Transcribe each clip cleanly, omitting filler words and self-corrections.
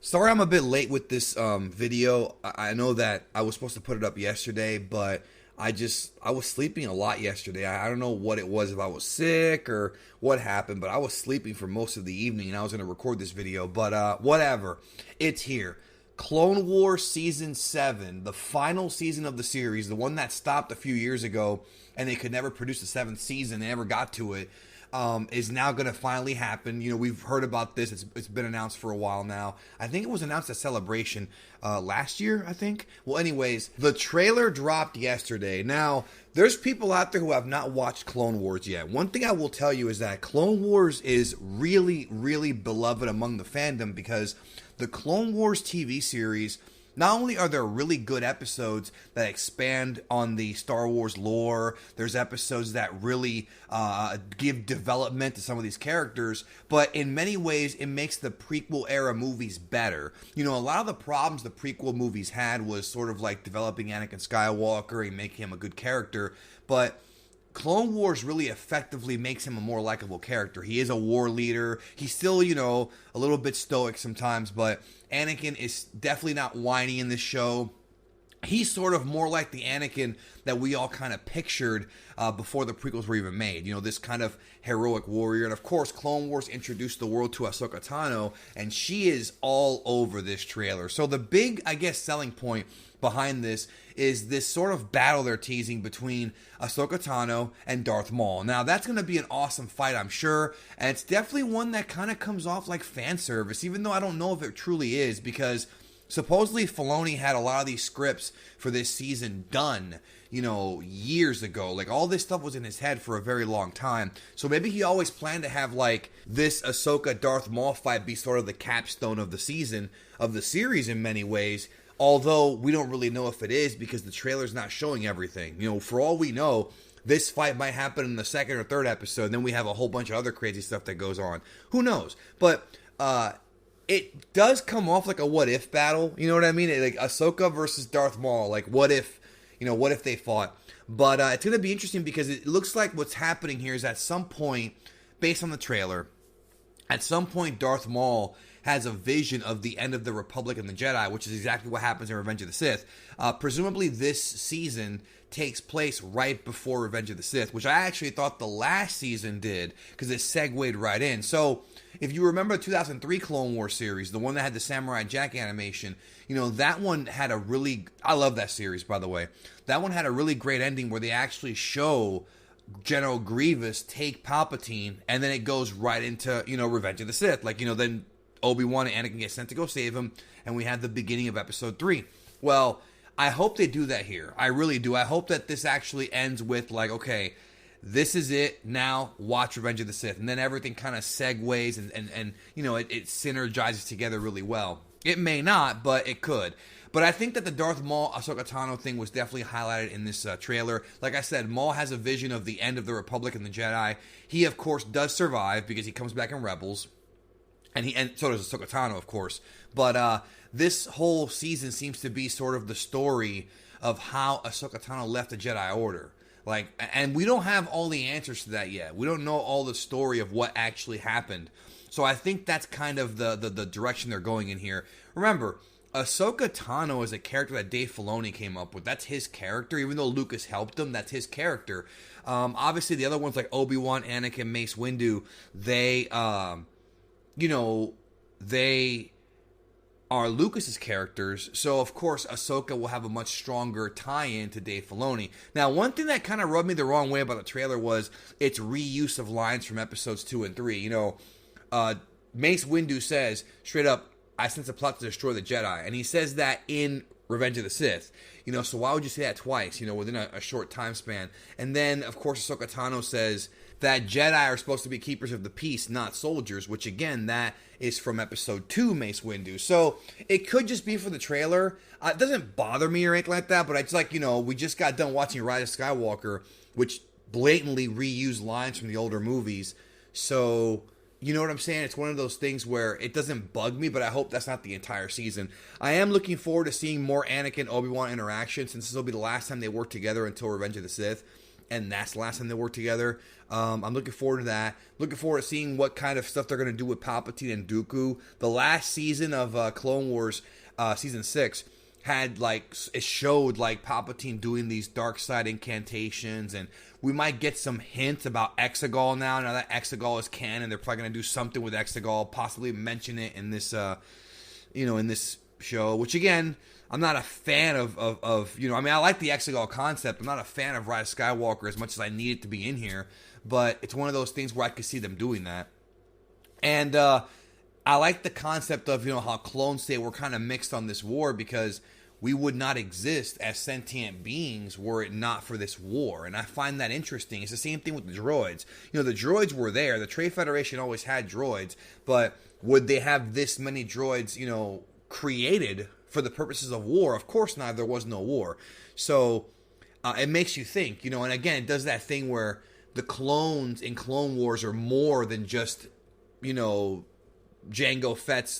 Sorry I'm a bit late with this video. I know that I was supposed to put it up yesterday, but I was sleeping a lot yesterday. I don't know what it was, if I was sick or what happened, but I was sleeping for most of the evening and I was going to record this video, but whatever. It's here. Clone Wars Season 7, the final season of the series, the one that stopped a few years ago and they could never produce the seventh season. They never got to it. Is now going to finally happen. You know, we've heard about this. It's been announced for a while now. I think it was announced at Celebration last year, I think. Well, anyways, the trailer dropped yesterday. Now, there's people out there who have not watched Clone Wars yet. One thing I will tell you is that Clone Wars is really, really beloved among the fandom because the Clone Wars TV series, not only are there really good episodes that expand on the Star Wars lore, there's episodes that really give development to some of these characters, but in many ways it makes the prequel era movies better. You know, a lot of the problems the prequel movies had was sort of like developing Anakin Skywalker and making him a good character, but Clone Wars really effectively makes him a more likable character. He is a war leader. He's still, you know, a little bit stoic sometimes, but Anakin is definitely not whiny in this show. He's sort of more like the Anakin that we all kind of pictured before the prequels were even made. You know, this kind of heroic warrior. And of course, Clone Wars introduced the world to Ahsoka Tano, and she is all over this trailer. So the big, I guess, selling point behind this is this sort of battle they're teasing between Ahsoka Tano and Darth Maul. Now, that's going to be an awesome fight, I'm sure, and it's definitely one that kind of comes off like fan service, even though I don't know if it truly is, because supposedly Filoni had a lot of these scripts for this season done, you know, years ago. Like, all this stuff was in his head for a very long time. So maybe he always planned to have, like, this Ahsoka Darth Maul fight be sort of the capstone of the season, of the series in many ways. Although we don't really know if it is because the trailer's not showing everything. You know, for all we know, this fight might happen in the second or third episode, and then we have a whole bunch of other crazy stuff that goes on. Who knows? But it does come off like a what-if battle. You know what I mean? Like Ahsoka versus Darth Maul. Like, what if, you know, what if they fought? But it's going to be interesting because it looks like what's happening here is at some point, based on the trailer, at some point Darth Maul has a vision of the end of the Republic and the Jedi, which is exactly what happens in Revenge of the Sith. Presumably this season takes place right before Revenge of the Sith, which I actually thought the last season did, because it segued right in. So, if you remember the 2003 Clone Wars series, the one that had the Samurai Jack animation, you know, that one had a really... I love that series, by the way. That one had a really great ending where they actually show General Grievous take Palpatine, and then it goes right into, you know, Revenge of the Sith. Like, you know, then Obi-Wan and Anakin get sent to go save him, and we have the beginning of Episode 3. Well, I hope they do that here. I really do. I hope that this actually ends with, like, okay, this is it, now watch Revenge of the Sith. And then everything kind of segues and you know, it synergizes together really well. It may not, but it could. But I think that the Darth Maul Ahsoka Tano thing was definitely highlighted in this trailer. Like I said, Maul has a vision of the end of the Republic and the Jedi. He, of course, does survive because he comes back in Rebels. And so does Ahsoka Tano, of course. But this whole season seems to be sort of the story of how Ahsoka Tano left the Jedi Order. Like, and we don't have all the answers to that yet. We don't know all the story of what actually happened. So I think that's kind of the direction they're going in here. Remember, Ahsoka Tano is a character that Dave Filoni came up with. That's his character. Even though Lucas helped him, that's his character. Obviously, the other ones like Obi-Wan, Anakin, Mace Windu, they... you know, they are Lucas's characters, so of course Ahsoka will have a much stronger tie-in to Dave Filoni. Now, one thing that kind of rubbed me the wrong way about the trailer was its reuse of lines from episodes 2 and 3. You know, Mace Windu says, straight up, I sense a plot to destroy the Jedi, and he says that in Revenge of the Sith. You know, so why would you say that twice, you know, within a short time span? And then, of course, Ahsoka Tano says that Jedi are supposed to be keepers of the peace, not soldiers, which, again, that is from Episode 2, Mace Windu. So, it could just be for the trailer. It doesn't bother me or anything like that, but it's like, you know, we just got done watching Rise of Skywalker, which blatantly reused lines from the older movies. So, you know what I'm saying? It's one of those things where it doesn't bug me, but I hope that's not the entire season. I am looking forward to seeing more Anakin-Obi-Wan interaction, since this will be the last time they work together until Revenge of the Sith. and that's the last time they work together. I'm looking forward to that. Looking forward to seeing what kind of stuff they're going to do with Palpatine and Dooku. The last season of Clone Wars, season 6, had it showed Palpatine doing these dark side incantations, and we might get some hints about Exegol now that Exegol is canon. They're probably going to do something with Exegol, possibly mention it in this in this show, which again, I'm not a fan of I like the Exegol concept. I'm not a fan of Rise of Skywalker as much as I need it to be in here, but it's one of those things where I could see them doing that. And I like the concept of how clones say we're kind of mixed on this war, because we would not exist as sentient beings were it not for this war. And I find that interesting. It's the same thing with the droids. The droids were there. The Trade Federation always had droids, but would they have this many droids, created for the purposes of war? Of course not. There was no war. So it makes you think, and again, it does that thing where the clones in Clone Wars are more than just, Jango Fett's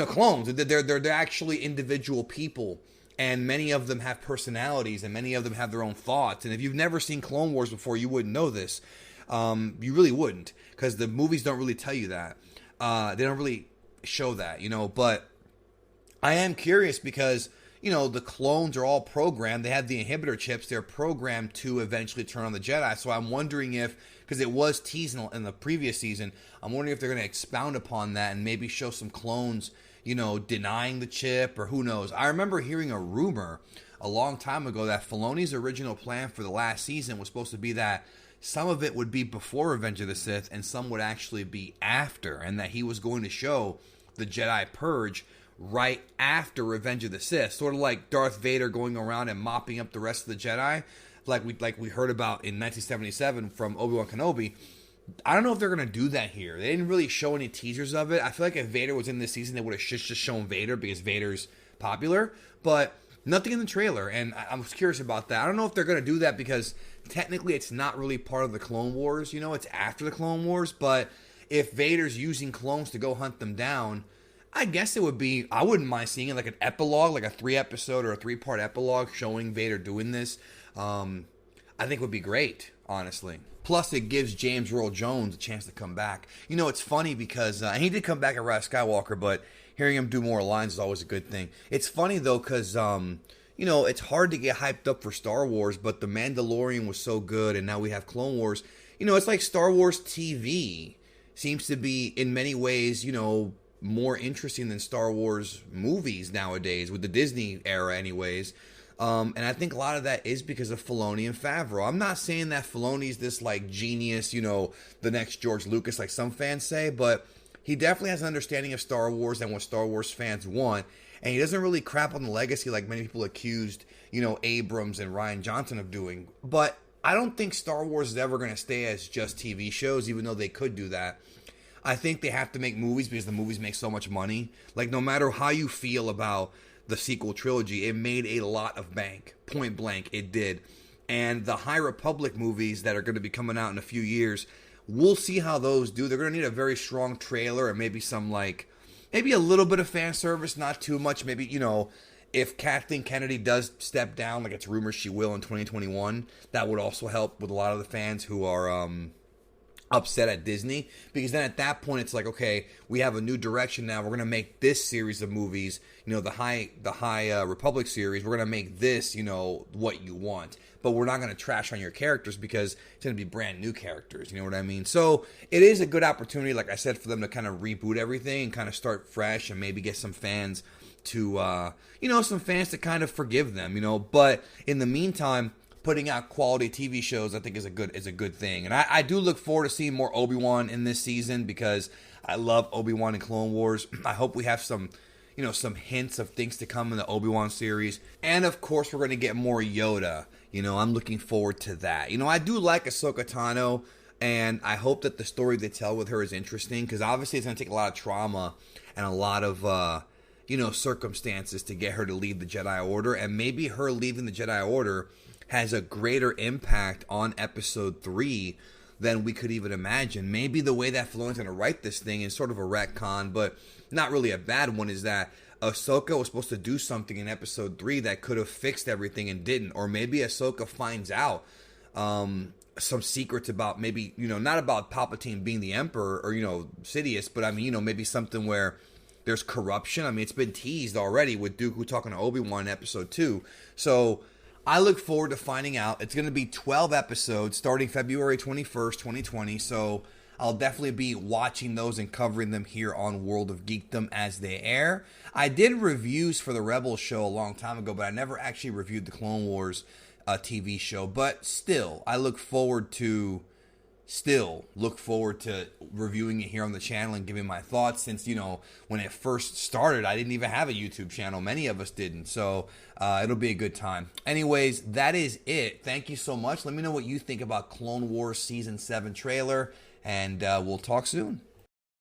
clones. They're actually individual people, and many of them have personalities, and many of them have their own thoughts. And if you've never seen Clone Wars before, you wouldn't know this. You really wouldn't, because the movies don't really tell you that. They don't really show that, but I am curious because, the clones are all programmed. They have the inhibitor chips. They're programmed to eventually turn on the Jedi. So I'm wondering if, because it was teased in the previous season, I'm wondering if they're going to expound upon that and maybe show some clones, denying the chip, or who knows. I remember hearing a rumor a long time ago that Filoni's original plan for the last season was supposed to be that some of it would be before Revenge of the Sith and some would actually be after, and that he was going to show the Jedi Purge right after Revenge of the Sith, sort of like Darth Vader going around and mopping up the rest of the Jedi, like we heard about in 1977 from Obi-Wan Kenobi. I don't know if they're going to do that here. They didn't really show any teasers of it. I feel like if Vader was in this season, they would have just shown Vader because Vader's popular, but nothing in the trailer, and I'm curious about that. I don't know if they're going to do that because technically it's not really part of the Clone Wars, it's after the Clone Wars, but if Vader's using clones to go hunt them down, I guess it would be, I wouldn't mind seeing it like an epilogue, like a 3-episode or a 3-part epilogue showing Vader doing this. I think would be great, honestly. Plus, it gives James Earl Jones a chance to come back. It's funny because, and he did come back at Rise of Skywalker, but hearing him do more lines is always a good thing. It's funny, though, because, it's hard to get hyped up for Star Wars, but The Mandalorian was so good, and now we have Clone Wars. It's like Star Wars TV seems to be, in many ways, more interesting than Star Wars movies nowadays, with the Disney era anyways. And I think a lot of that is because of Filoni and Favreau. I'm not saying that Filoni's this genius, the next George Lucas like some fans say, but he definitely has an understanding of Star Wars and what Star Wars fans want, and he doesn't really crap on the legacy like many people accused, Abrams and Rian Johnson of doing. But I don't think Star Wars is ever going to stay as just TV shows, even though they could do that. I think they have to make movies because the movies make so much money. No matter how you feel about the sequel trilogy, it made a lot of bank. Point blank, it did. And the High Republic movies that are going to be coming out in a few years, we'll see how those do. They're going to need a very strong trailer and maybe some maybe a little bit of fan service, not too much. Maybe, if Kathleen Kennedy does step down, like it's rumored she will in 2021, that would also help with a lot of the fans who are upset at Disney, because then at that point it's like, okay, we have a new direction now. We're going to make this series of movies, the High Republic series. We're going to make this, what you want, but we're not going to trash on your characters because it's going to be brand new characters. You know what I mean? So it is a good opportunity, like I said, for them to kind of reboot everything and kind of start fresh and maybe get some fans to, some fans to kind of forgive them, but in the meantime, putting out quality TV shows, I think, is a good thing. And I do look forward to seeing more Obi-Wan in this season because I love Obi-Wan in Clone Wars. I hope we have some hints of things to come in the Obi-Wan series. And, of course, we're going to get more Yoda. I'm looking forward to that. I do like Ahsoka Tano, and I hope that the story they tell with her is interesting because, obviously, it's going to take a lot of trauma and a lot of, circumstances to get her to leave the Jedi Order. And maybe her leaving the Jedi Order has a greater impact on episode 3 than we could even imagine. Maybe the way that Filoni's going to write this thing is sort of a retcon, but not really a bad one, is that Ahsoka was supposed to do something in episode 3 that could have fixed everything and didn't. Or maybe Ahsoka finds out some secrets about maybe, not about Palpatine being the Emperor or, Sidious, but I mean, maybe something where there's corruption. I mean, it's been teased already with Dooku talking to Obi-Wan in episode 2. So I look forward to finding out. It's going to be 12 episodes starting February 21st, 2020. So I'll definitely be watching those and covering them here on World of Geekdom as they air. I did reviews for the Rebels show a long time ago, but I never actually reviewed the Clone Wars TV show. But still, I look forward to reviewing it here on the channel and giving my thoughts, since, when it first started, I didn't even have a YouTube channel. Many of us didn't. So it'll be a good time. Anyways, that is it. Thank you so much. Let me know what you think about Clone Wars Season 7 trailer, and we'll talk soon.